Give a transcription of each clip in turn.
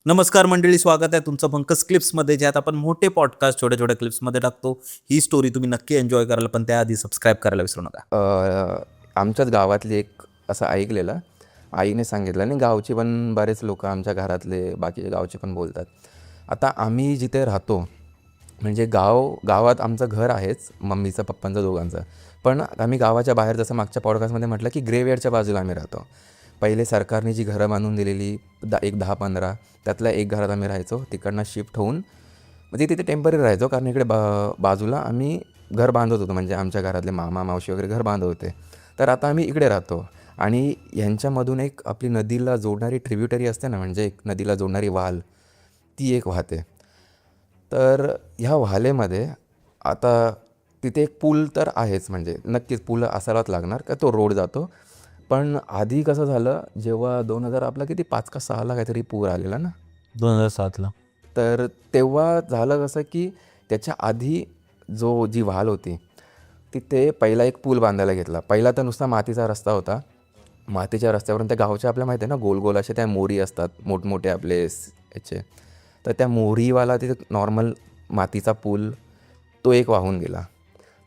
नमस्कार मंडळी, स्वागत आहे तुमचं पंकज क्लिप्समध्ये, ज्यात आपण मोठे पॉडकास्ट छोट्या छोट्या क्लिप्समध्ये टाकतो. ही स्टोरी तुम्ही नक्की एन्जॉय कराल, पण त्याआधी सबस्क्राईब करायला विसरू नका. आमच्याच गावातली एक असं ऐकलेलं, आईने सांगितलं आणि गावचे पण बरेच लोक आमच्या घरातले बाकीचे गावचे पण बोलतात. आता आम्ही जिथे राहतो म्हणजे गावात आमचं घर आहेच, मम्मीचं पप्पांचं दोघांचं. पण आम्ही गावाच्या बाहेर, जसं मागच्या पॉडकास्टमध्ये म्हटलं की ग्रेवयार्डच्या बाजूला आम्ही राहतो. पहिले सरकारने जी घरं बांधून दिलेली एक 10-15, त्यातल्या एक घरात आम्ही राहायचो. तिकडनं शिफ्ट होऊन म्हणजे तिथे टेम्पररी राहायचो, कारण इकडे बाजूला आम्ही घर बांधत होतो. म्हणजे आमच्या घरातले मामा मावशी वगैरे घर बांधत होते. तर आता आम्ही इकडे राहतो आणि यांच्यामधून एक आपली नदीला जोडणारी ट्रिब्युटरी असते ना, म्हणजे एक नदीला जोडणारी वाल, ती एक वाहते. तर ह्या वालेमध्ये आता तिथे एक पूल तर आहेच, म्हणजे नक्कीच पूल असायलाच लागणार का तो रोड जातो. पण आधी कसं झालं, जेव्हा 2000 आपला किती 5 का 6ला काहीतरी पूर आलेला ना, 2007ला. तर तेव्हा झालं कसं की त्याच्या आधी जी वाल होती तिथे पहिला एक पूल बांधायला घेतला. पहिला तर नुसता मातीचा रस्ता होता. मातीच्या रस्त्यावरून त्या गावच्या आपल्या माहिती आहे ना, गोल गोल असे त्या मोरी असतात मोठमोठे आपले याचे. तर त्या मोरीवाला तिथे नॉर्मल मातीचा पूल तो एक वाहून गेला.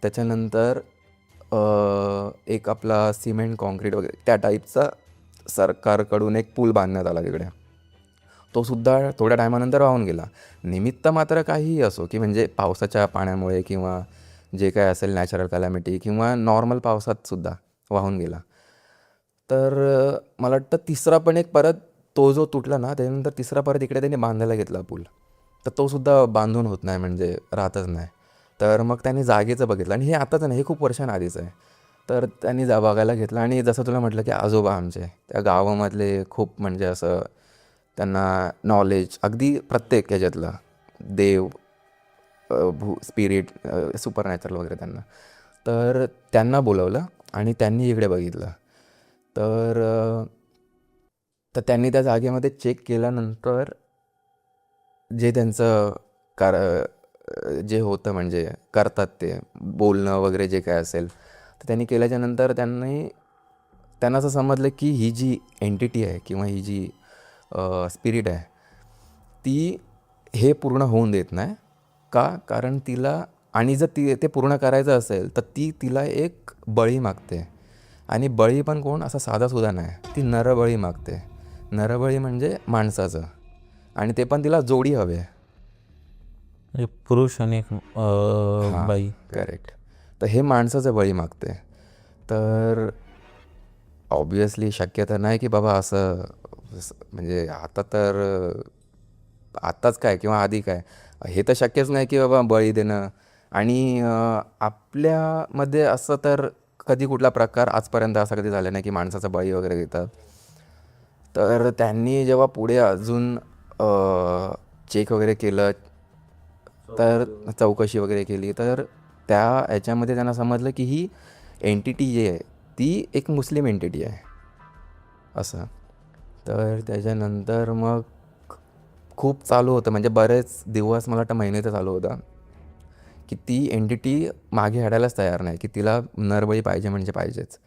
त्याच्यानंतर एक आपला सिमेंट कॉन्क्रीट वगैरे त्या टाईपचा सरकारकडून एक पूल बांधण्यात आला तिकडे. तो सुद्धा थोड्या टायमानंतर वाहून गेला. निमित्त मात्र काहीही असो, की म्हणजे पावसाच्या पाण्यामुळे किंवा जे काय असेल नॅचरल कॅलॅमिटी किंवा नॉर्मल पावसातसुद्धा वाहून गेला. तर मला वाटतं तिसरा पण एक परत तो जो तुटला ना, त्याच्यानंतर तिसरा परत इकडे त्यांनी बांधायला घेतला पूल. तर तो सुद्धा बांधून होत नाही, म्हणजे राहतच नाही. तर मग त्यांनी जागेचं बघितलं आणि हे आताच नाही, हे खूप वर्षांआधीचं आहे. तर त्यांनी बघायला घेतलं आणि जसं तुला म्हटलं की आजोबा आमचे त्या गावामधले खूप म्हणजे असं त्यांना नॉलेज अगदी प्रत्येक ह्याच्यातलं देव, स्पिरिट, सुपरनॅचरल वगैरे त्यांना. तर त्यांना बोलवलं आणि त्यांनी इकडे बघितलं. तर तर त्यांनी त्या जागेमध्ये चेक केल्यानंतर जे त्यांचं जे होतं म्हणजे करतात ते बोलणं वगैरे जे काय असेल, तर त्यांनी केल्याच्यानंतर त्यांना असं समजलं की ही जी एंटिटी आहे किंवा ही जी स्पिरिट आहे ती हे पूर्ण होऊन देत नाही. का? कारण तिला, आणि जर ते पूर्ण करायचं असेल तर तिला एक बळी मागते. आणि बळी पण कोण असा साधासुद्धा नाही, ती नरबळी मागते. नरबळी म्हणजे माणसाचं, आणि ते पण तिला जोडी हवे. एक पुरुष आणि एक हां, बाई. करेक्ट. तर हे माणसाचं बळी मागते. तर ऑब्वियसली शक्यता नाही की बाबा असं म्हणजे आता तर आत्ताच काय किंवा आधी काय, हे तर शक्यच नाही की बाबा बळी देणं. आणि आपल्यामध्ये असं तर कधी कुठला प्रकार आजपर्यंत असा कधी झाला नाही की माणसाचा बळी वगैरे देतात. तर त्यांनी जेव्हा पुढे अजून चेक वगैरे केलं, तर चौकशी वगैरे केली, तर त्या ह्याच्यामध्ये त्यांना समजलं की ही एंटिटी जी आहे ती एक मुस्लिम एंटिटी आहे असं. तर त्याच्यानंतर मग खूप चालू होतं, म्हणजे बरेच दिवस, मला वाटतं महिने तर चालू होता की ती एंटिटी मागे हटायलाच तयार नाही, की तिला नरबळी पाहिजे म्हणजे पाहिजेच.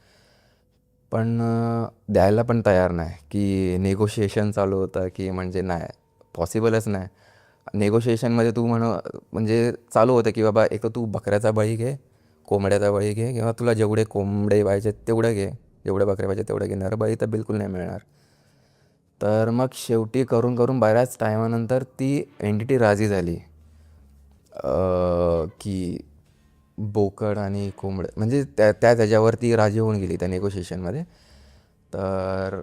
पण द्यायला पण तयार नाही, की नेगोशिएशन चालू होतं की म्हणजे नाही, पॉसिबलच नाही. नेगोशिएशनमध्ये म्हणजे चालू होतं की बाबा एक तर तू बकऱ्याचा बळी घे, कोंबड्याचा बळी घे, किंवा तुला जेवढे कोंबडे पाहिजेत तेवढं घे, जेवढे बकरे पाहिजे तेवढे घे, नरबळी तर बिलकुल नाही मिळणार. तर मग शेवटी करून करून बऱ्याच टायमानंतर ती एंटिटी राजी झाली की बोकड आणि कोंबडं म्हणजे त्याच्यावरती राजी होऊन गेली त्या नेगोशिएशनमध्ये. तर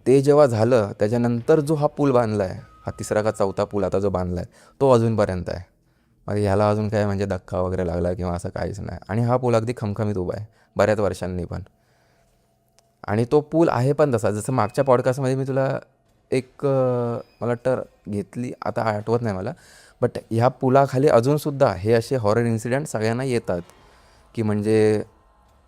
ते जेव्हा झालं त्याच्यानंतर जो हा पूल बांधला आहे, हा तिसरा का चौथा पूल आता जो बांधला आहे, तो अजूनपर्यंत आहे. मग ह्याला अजून काय म्हणजे धक्का वगैरे लागला किंवा असं काहीच नाही, आणि हा पूल अगदी खमखमीत उभा आहे बऱ्याच वर्षांनी पण. आणि तो पूल आहे पण तसा, जसं मागच्या पॉडकास्टमध्ये मी तुला एक मला वाटतं घेतली, आता आठवत नाही मला, बट ह्या पुलाखाली अजूनसुद्धा हे असे हॉरर इन्सिडेंट सगळ्यांना येतात. की म्हणजे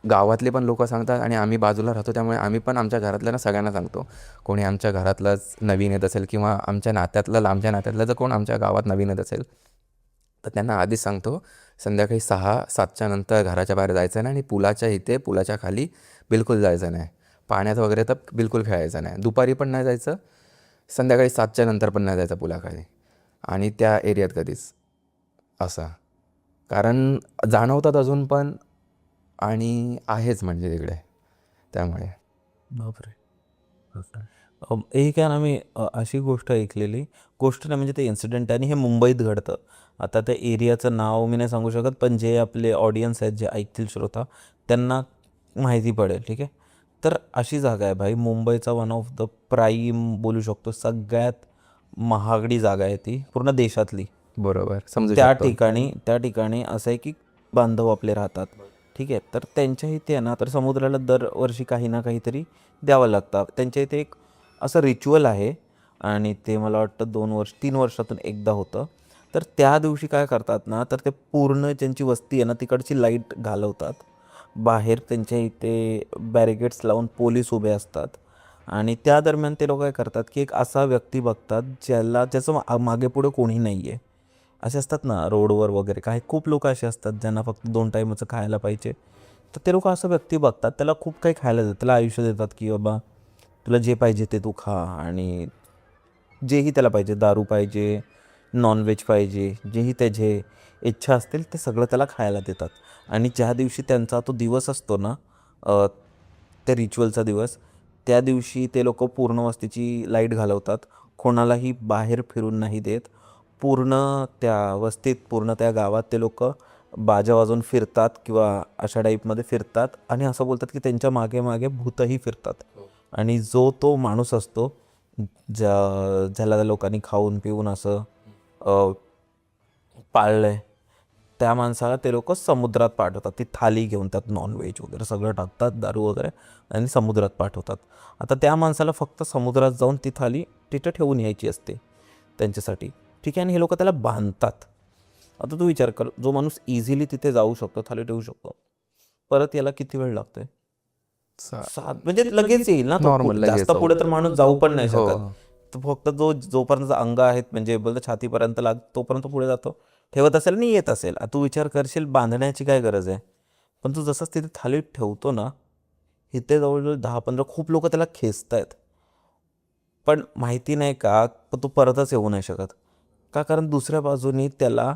गावातले पण लोक सांगतात, आणि आम्ही बाजूला राहतो त्यामुळे आम्ही पण आमच्या घरातल्यांना सगळ्यांना सांगतो. कोणी आमच्या घरातलंच नवीन येत असेल किंवा आमच्या नात्यातलं, लांबच्या नात्यातलं जर कोण आमच्या गावात नवीन येत असेल, तर त्यांना आधीच सांगतो, संध्याकाळी 6-7च्या नंतर घराच्या बाहेर जायचं नाही, आणि पुलाच्या इथे, पुलाच्या खाली बिलकुल जायचं नाही. पाण्यात वगैरे तर बिलकुल खेळायचं नाही, दुपारी पण नाही जायचं, संध्याकाळी 7च्या नंतर पण नाही जायचा पुलाखाली आणि त्या एरियात कधीच असा. कारण जाणवतात अजून पण आणि आहेच म्हणजे तिकडे त्यामुळे. बापरे. एक आहे ना, मी अशी गोष्ट ऐकलेली, गोष्ट नाही म्हणजे ते इन्सिडेंट आहे आणि हे मुंबईत घडतं. आता त्या एरियाचं नाव मी नाही सांगू शकत, पण जे आपले ऑडियन्स आहेत, जे ऐकतील श्रोता, त्यांना माहिती पडेल. ठीक आहे. तर अशी जागा आहे भाई, मुंबईचा वन ऑफ द प्राईम बोलू शकतो, सगळ्यात महागडी जागा आहे ती पूर्ण देशातली. बरोबर, समजू त्या शकतो. ठिकाणी असं आहे की बांधव आपले राहतात. ठीक आहे. तर त्यांच्या इथे आहे ना, तर समुद्राला दरवर्षी काही ना काहीतरी द्यावं लागतं. त्यांच्या इथे एक असं रिच्युअल आहे आणि ते मला वाटतं 3 वर्षातून एकदा होतं. तर त्या दिवशी काय करतात ना, तर ते पूर्ण ज्यांची वस्ती आहे ना तिकडची लाईट घालवतात. बाहेर त्यांच्या इथे बॅरिकेड्स लावून पोलीस उभे असतात आणि त्या दरम्यान ते लोक काय करतात की एक असा व्यक्ती बघतात ज्याचं मागे पुढे कोणी नाही आहे. असे असतात ना रोडवर वगैरे, काही खूप लोक असे असतात ज्यांना फक्त 2 टाईमचं खायला पाहिजे. तर ते लोक असं व्यक्ती बघतात, त्याला खूप काही खायला देतात, त्याला आयुष्य देतात की बाबा तुला जे पाहिजे ते तू खा, आणि जेही त्याला पाहिजे, दारू पाहिजे, नॉनव्हेज पाहिजे, जेही त्याचे इच्छा असतील ते सगळं त्याला खायला देतात. आणि ज्या दिवशी त्यांचा तो दिवस असतो ना, त्या रिच्युअलचा दिवस, त्या दिवशी ते लोक पूर्ण वस्तीची लाईट घालवतात, कोणालाही बाहेर फिरून नाही देत. पूर्ण त्या वस्तीत, पूर्ण त्या गावात ते लोक बाजा वाजवून फिरतात किंवा अशा टाईपमध्ये फिरतात आणि असं बोलतात की त्यांच्या मागे मागे भूतही फिरतात. आणि जो तो माणूस असतो ज्याला लोकांनी खाऊन पिऊन असं पाळलंय, त्या माणसाला ते लोक समुद्रात पाठवतात. ती थाली घेऊन त्यात नॉनव्हेज वगैरे सगळं टाकतात, दारू वगैरे, आणि समुद्रात पाठवतात. आता त्या माणसाला फक्त समुद्रात जाऊन ती थाली तिथं ठेवून यायची असते त्यांच्यासाठी. ठीक आहे. आणि हे लोक त्याला बांधतात. आता तू विचार कर, जो माणूस इझिली तिथे जाऊ शकतो, थाली ठेवू शकतो, परत याला किती वेळ लागतोय? 7 म्हणजे लगेच येईल ना तो. नॉर्मल जास्त लगेच. पुढे तर माणूस जाऊ पण नाही हो. शकत. तो फक्त जोपर्यंत अंग आहेत, म्हणजे बोलतो छातीपर्यंत तोपर्यंत पुढे जातो, ठेवत असेल आणि येत असेल. तू विचार करशील बांधण्याची काय गरज आहे, पण तू जसंच तिथे थालीत ठेवतो ना, इथे जवळजवळ 10-15 खूप लोक त्याला खेचतायत, पण माहिती नाही का, पण तो परतच येऊ नाही शकत. का? कारण दुसऱ्या बाजूनी त्याला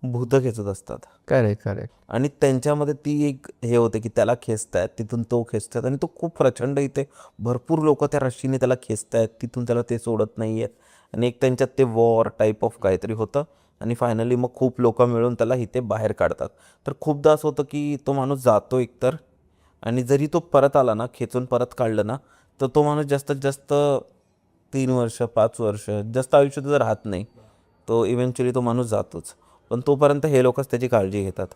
भूतं खेचत असतात. करेक्ट. आणि त्यांच्यामध्ये ती एक हे होते की त्याला खेचतायत, तिथून तो खेचतायत, आणि तो खूप प्रचंड, इथे भरपूर लोक त्या रश्शीने त्याला खेचतायत, तिथून त्याला ते सोडत नाही आहेत. आणि एक त्यांच्यात ते वॉर टाईप ऑफ काहीतरी होतं, आणि फायनली मग खूप लोक मिळून त्याला इथे बाहेर काढतात. तर खूपदा असं होतं की तो माणूस जातो एकतर, आणि जरी तो परत आला ना, खेचून परत काढलं ना, तर तो माणूस जास्तीत जास्त 3 वर्ष, 5 वर्ष, जास्त आयुष्य त्याचं राहत नाही. तो इव्हेंच्युअली तो माणूस जातोच, पण तोपर्यंत हे लोकच त्याची काळजी घेतात.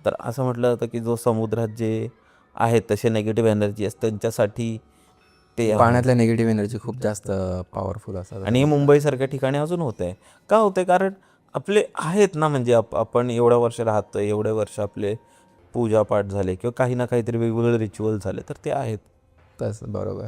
तर असं म्हटलं जातं की जो समुद्रात जे आहेत तसे नेगेटिव्ह एनर्जी असतात त्यांच्यासाठी ते आहे. पाण्यातल्या निगेटिव्ह एनर्जी खूप जास्त पॉवरफुल असतात. आणि हे मुंबईसारख्या ठिकाणी अजून होत आहे. का होतं आहे? कारण आपले आहेत ना, म्हणजे आपण एवढ्या वर्ष राहतोय, एवढे वर्ष आपले पूजापाठ झाले किंवा काही ना काहीतरी वेगवेगळे रिच्युअल झाले, तर ते आहेत. तसं बरोबर.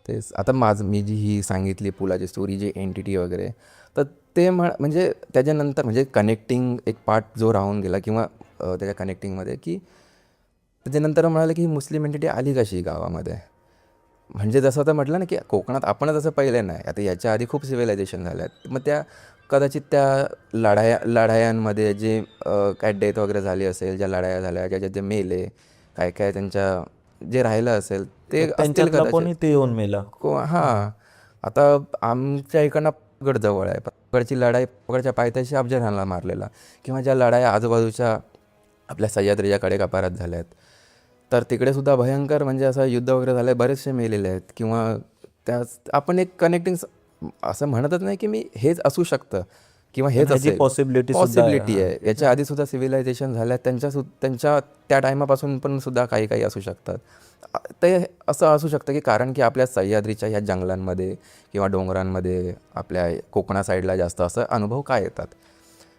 तेच आता मी जी ही सांगितली पुलाची स्टोरी, जी एंटिटी वगैरे, तर ते म्हणजे त्याच्यानंतर म्हणजे कनेक्टिंग एक पार्ट जो राहून गेला किंवा त्याच्या कनेक्टिंगमध्ये, की त्याच्यानंतर म्हणाले की ही मुस्लिम एंटिटी आली कशी गावामध्ये. म्हणजे जसं आता म्हटलं ना की कोकणात आपणच असं पहिले नाही, आता याच्या आधी खूप सिव्हिलायझेशन झाल्या आहेत. मग त्या कदाचित त्या लढायांमध्ये जे काय डेथ वगैरे झाली असेल, ज्या लढाया झाल्या, ज्याच्यात जे मेले, काय काय त्यांच्या जे राहिलं असेल ते असतील त्यांच्यातला कदाचित. कोणी ते येऊन मेला. हां. आता आमच्या इकडनं पावगड जवळ आहे. पावगडची लढाई, पावगडच्या पायथ्याशी अफजलखानला मारलेला, किंवा ज्या लढाया आजूबाजूच्या आपल्या सह्याद्रीच्या कडेकपारात झाल्या आहेत, तर तिकडे सुद्धा भयंकर म्हणजे असं युद्ध वगैरे झालं आहे, बरेचसे मेलेले आहेत. किंवा त्याच आपण एक कनेक्टिंग असं म्हणतच नाही की मी हेच असू शकतं किंवा हेच ह्याची असेल, पॉसिबिलिटी आहे. याच्या आधी सुद्धा सिव्हिलायझेशन झाल्या, त्यांच्या त्या टायमापासून पण सुद्धा काही काही असू शकतात. ते असं असू शकतं की कारण की आपल्या सह्याद्रीच्या ह्या जंगलांमध्ये किंवा डोंगरांमध्ये आपल्या कोकणा साईडला जास्त असं अनुभव काय येतात.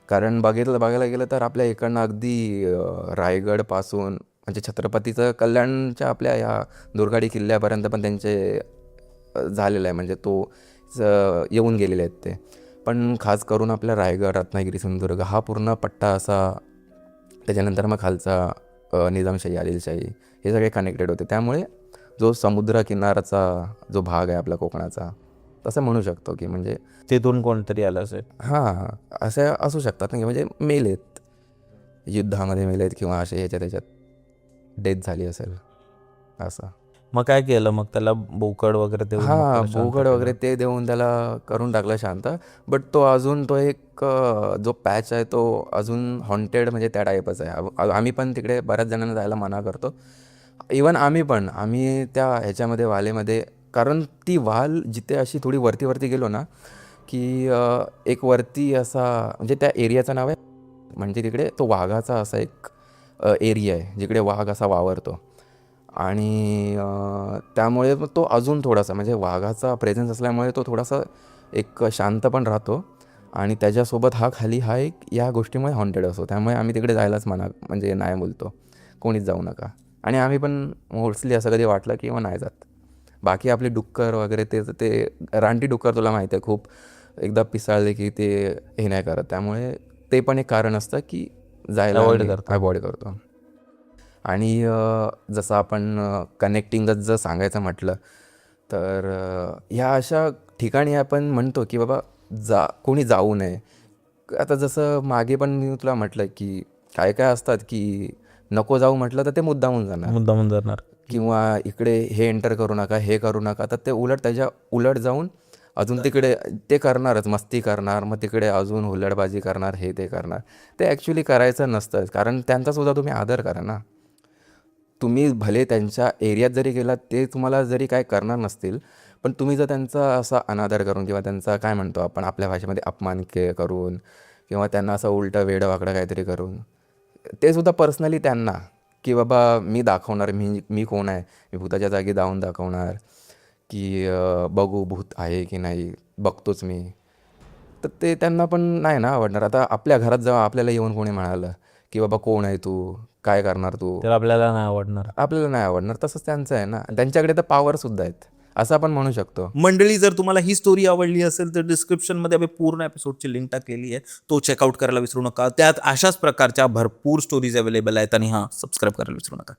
कारण बघायला गेलं तर आपल्या इकडनं अगदी रायगडपासून म्हणजे छत्रपतीचं कल्याणच्या आपल्या ह्या दुर्गाडी किल्ल्यापर्यंत पण त्यांचे झालेलं आहे, म्हणजे तो येऊन गेलेले आहेत ते. पण खास करून आपल्या रायगड, रत्नागिरी, सिंधुदुर्ग हा पूर्ण पट्टा असा, त्याच्यानंतर मग खालचा निजामशाही, आदिलशाही, हे सगळे कनेक्टेड होते. त्यामुळे जो समुद्र किनाराचा जो भाग आहे आपल्या कोकणाचा, तसं म्हणू शकतो की म्हणजे तिथून कोणतरी आलं असेल. हां, असे असू शकतात ना, की म्हणजे मेलेत, युद्धामध्ये मेलेत किंवा असे ह्याच्यात त्याच्यात डेथ झाली असेल असं. मग काय केलं मग त्याला बोकड वगैरे देऊन मग हां, त्याला शांत बोकड वगैरे केलं? ते देऊन त्याला करून टाकलं शांत. बट तो अजून तो एक जो पॅच आहे तो अजून हॉन्टेड म्हणजे त्या टाईपच आहे. आम्ही पण तिकडे बऱ्याच जणांना जायला मना करतो. इवन आम्ही त्या ह्याच्यामध्ये वालेमध्ये, कारण ती वाल जिथे अशी थोडी वरती गेलो ना, की एक वरती असा म्हणजे त्या एरियाचं नाव आहे, म्हणजे तिकडे तो वाघाचा असा एक एरिया आहे जिकडे वाघ असा वावरतो. आणि त्यामुळे मग तो अजून थोडासा म्हणजे वाघाचा प्रेझेन्स असल्यामुळे तो थोडासा एक शांत पण राहतो आणि त्याच्यासोबत हा एक या गोष्टीमुळे हॉन्टेड असतो. त्यामुळे आम्ही तिकडे जायलाच म्हणजे नाही बोलतो, कोणीच जाऊ नका. आणि आम्ही पण मोस्टली असं कधी वाटलं की मग नाही जात. बाकी आपले डुक्कर वगैरे ते रानटी डुक्कर तुला माहिती आहे खूप एकदा पिसाळले की ते हे नाही करत. त्यामुळे ते पण एक कारण असतं की जायला अवॉइड आम्ही करतो. अवॉइड करतो. आणि जसं आपण कनेक्टिंगच जर सांगायचं म्हटलं तर ह्या अशा ठिकाणी आपण म्हणतो की बाबा कोणी जाऊ नये. आता जसं मागे पण मी तुला म्हटलं की काय काय असतात की नको जाऊ म्हटलं तर ते मुद्दामून जाणार मुद्दामून जाणार. किंवा इकडे हे एंटर करू नका, हे करू नका, तर ते त्याच्या उलट जाऊन अजून तिकडे ते करणारच, मस्ती करणार, मग तिकडे अजून हुल्लडबाजी करणार, हे ते करणार. ते ॲक्च्युली करायचं नसतं, कारण त्यांचासुद्धा तुम्ही आदर करा ना. तुम्ही भले त्यांच्या एरियात जरी गेलात ते तुम्हाला जरी काय करणार नसतील, पण तुम्ही जर त्यांचा असा अनादर करून किंवा त्यांचा काय म्हणतो आपण आपल्या भाषेमध्ये अपमान करून किंवा त्यांना असं उलटं वेडं-वाकडं काहीतरी करून, ते सुद्धा पर्सनली त्यांना की बाबा मी दाखवणार, मी कोण आहे, मी भूताच्या जागी जाऊन दाखवणार की बघू भूत आहे की नाही, बघतोच मी. तर ते त्यांना पण नाही ना आवडणार. आता आपल्या घरात जेव्हा आपल्याला येऊन कोणी म्हणालं की बाबा कोण आहे तू, काय करणार तू, तर आपल्याला नाही आवडणार. आपल्याला नाही आवडणार. तसंच त्यांचं आहे ना, त्यांच्याकडे तर पॉवरसुद्धा आहेत असं आपण म्हणू शकतो. मंडळी, जर तुम्हाला ही स्टोरी आवडली असेल तर डिस्क्रिप्शनमध्ये आम्ही पूर्ण एपिसोडची लिंक टाकलेली आहे, तो चेकआउट करायला विसरू नका. त्यात अशाच प्रकारच्या भरपूर स्टोरीज अवेलेबल आहेत आणि हां, सबस्क्राईब करायला विसरू नका.